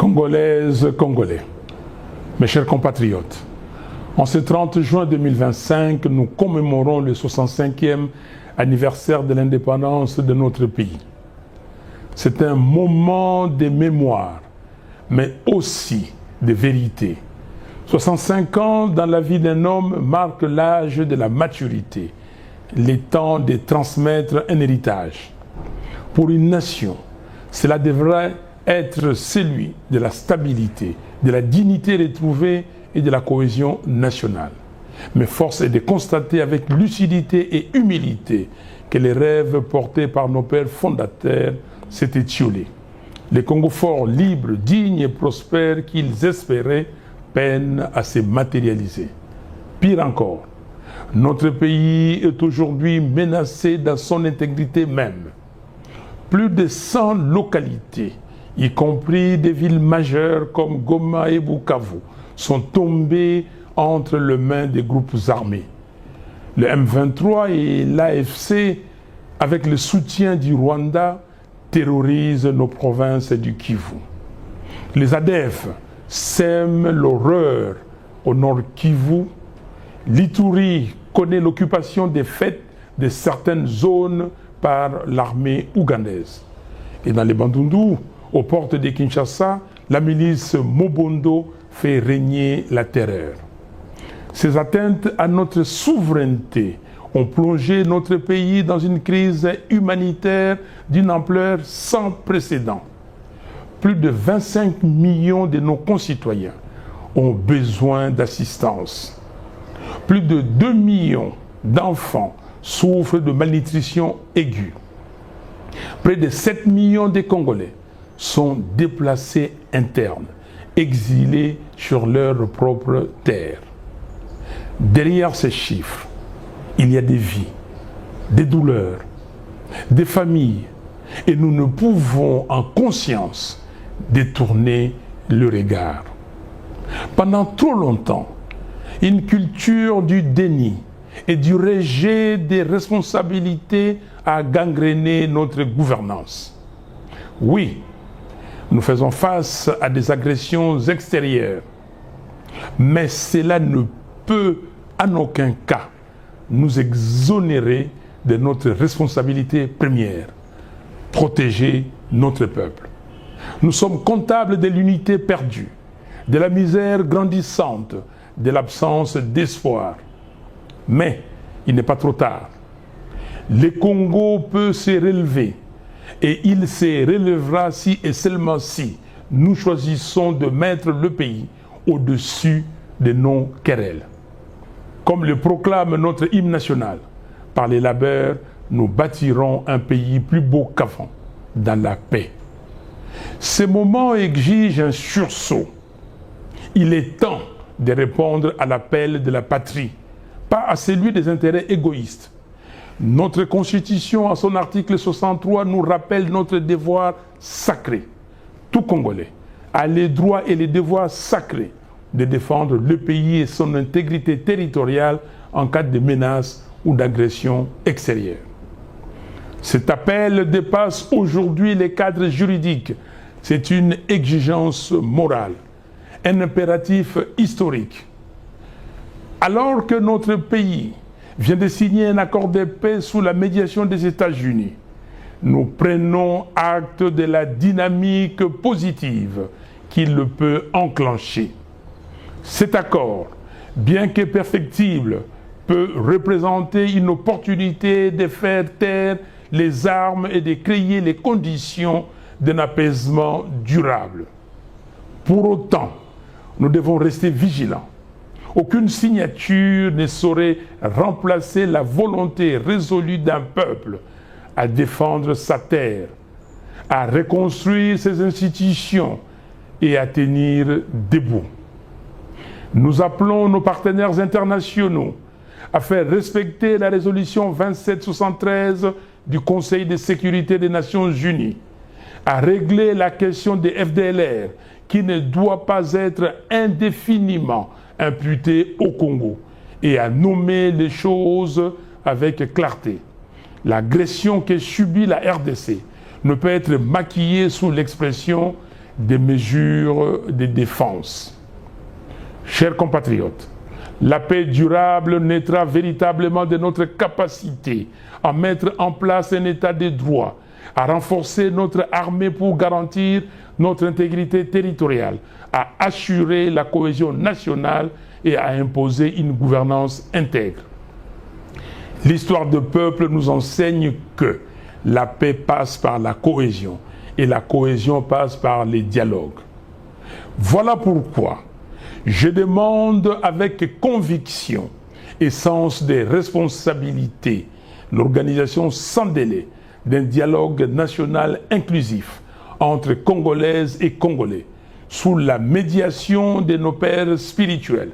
Congolaises, Congolais, mes chers compatriotes, en ce 30 juin 2025, nous commémorons le 65e anniversaire de l'indépendance de notre pays. C'est un moment de mémoire, mais aussi de vérité. 65 ans dans la vie d'un homme marque l'âge de la maturité, le temps de transmettre un héritage. Pour une nation, cela devrait être celui de la stabilité, de la dignité retrouvée et de la cohésion nationale. Mais force est de constater avec lucidité et humilité que les rêves portés par nos pères fondateurs s'étaient étiolés. Les Congo forts, libres, dignes et prospères qu'ils espéraient peinent à se matérialiser. Pire encore, notre pays est aujourd'hui menacé dans son intégrité même. Plus de 100 localités, y compris des villes majeures comme Goma et Bukavu, sont tombées entre les mains des groupes armés. Le M23 et l'AFC, avec le soutien du Rwanda, terrorisent nos provinces du Kivu. Les ADF sèment l'horreur au nord Kivu. L'Ituri connaît l'occupation des fêtes de certaines zones par l'armée ougandaise. Et dans les Bandundu, aux portes de Kinshasa, la milice Mobondo fait régner la terreur. Ces atteintes à notre souveraineté ont plongé notre pays dans une crise humanitaire d'une ampleur sans précédent. Plus de 25 millions de nos concitoyens ont besoin d'assistance. Plus de 2 millions d'enfants souffrent de malnutrition aiguë. Près de 7 millions de Congolais sont déplacés internes, exilés sur leur propre terre. Derrière ces chiffres, il y a des vies, des douleurs, des familles, et nous ne pouvons en conscience détourner le regard. Pendant trop longtemps, une culture du déni et du rejet des responsabilités a gangréné notre gouvernance. Oui, nous faisons face à des agressions extérieures, mais cela ne peut en aucun cas nous exonérer de notre responsabilité première, protéger notre peuple. Nous sommes comptables de l'unité perdue, de la misère grandissante, de l'absence d'espoir. Mais il n'est pas trop tard. Le Congo peut se relever et il se relèvera si et seulement si nous choisissons de mettre le pays au-dessus de nos querelles. Comme le proclame notre hymne national, par les labeurs, nous bâtirons un pays plus beau qu'avant, dans la paix. Ces moments exigent un sursaut. Il est temps de répondre à l'appel de la patrie, pas à celui des intérêts égoïstes. Notre Constitution, en son article 63, nous rappelle notre devoir sacré. Tout Congolais a les droits et les devoirs sacrés de défendre le pays et son intégrité territoriale en cas de menace ou d'agression extérieure. Cet appel dépasse aujourd'hui les cadres juridiques. C'est une exigence morale, un impératif historique. Alors que notre pays vient de signer un accord de paix sous la médiation des États-Unis, nous prenons acte de la dynamique positive qu'il peut enclencher. Cet accord, bien que perfectible, peut représenter une opportunité de faire taire les armes et de créer les conditions d'un apaisement durable. Pour autant, nous devons rester vigilants. Aucune signature ne saurait remplacer la volonté résolue d'un peuple à défendre sa terre, à reconstruire ses institutions et à tenir debout. Nous appelons nos partenaires internationaux à faire respecter la résolution 2773 du Conseil de sécurité des Nations Unies, à régler la question des FDLR qui ne doit pas être indéfiniment imputée au Congo et à nommer les choses avec clarté. L'agression que subit la RDC ne peut être maquillée sous l'expression des mesures de défense. Chers compatriotes, la paix durable naîtra véritablement de notre capacité à mettre en place un état de droit, à renforcer notre armée pour garantir notre intégrité territoriale, à assurer la cohésion nationale et à imposer une gouvernance intègre. L'histoire de peuple nous enseigne que la paix passe par la cohésion et la cohésion passe par les dialogues. Voilà pourquoi je demande avec conviction et sens des responsabilités l'organisation sans délai d'un dialogue national inclusif entre Congolaises et Congolais sous la médiation de nos pères spirituels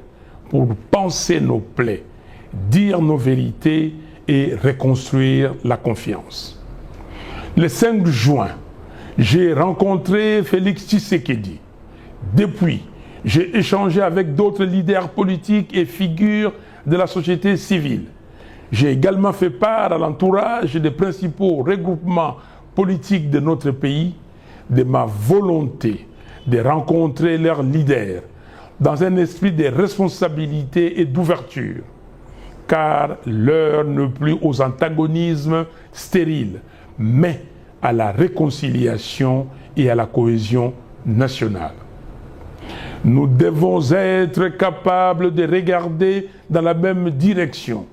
pour penser nos plaies, dire nos vérités et reconstruire la confiance. Le 5 juin, j'ai rencontré Félix Tshisekedi. Depuis, j'ai échangé avec d'autres leaders politiques et figures de la société civile. J'ai également fait part à l'entourage des principaux regroupements politiques de notre pays de ma volonté de rencontrer leurs leaders dans un esprit de responsabilité et d'ouverture, car l'heure n'est plus aux antagonismes stériles, mais à la réconciliation et à la cohésion nationale. Nous devons être capables de regarder dans la même direction,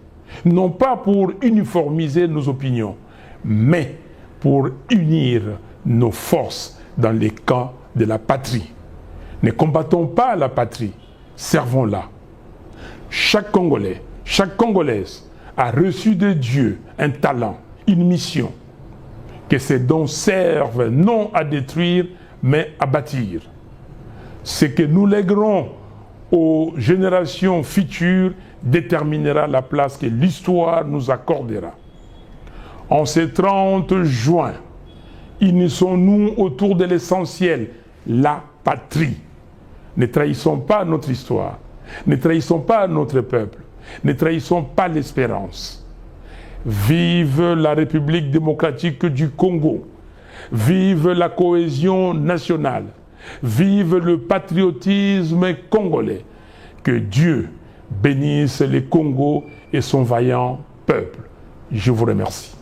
non pas pour uniformiser nos opinions, mais pour unir nos forces dans les camps de la patrie. Ne combattons pas la patrie, servons-la. Chaque Congolais, chaque Congolaise a reçu de Dieu un talent, une mission. Que ces dons servent non à détruire, mais à bâtir. Ce que nous léguerons aux générations futures déterminera la place que l'histoire nous accordera. En ce 30 juin, unissons-nous autour de l'essentiel, la patrie. Ne trahissons pas notre histoire, ne trahissons pas notre peuple, ne trahissons pas l'espérance. Vive la République démocratique du Congo, vive la cohésion nationale, vive le patriotisme congolais. Que Dieu bénisse le Congo et son vaillant peuple. Je vous remercie.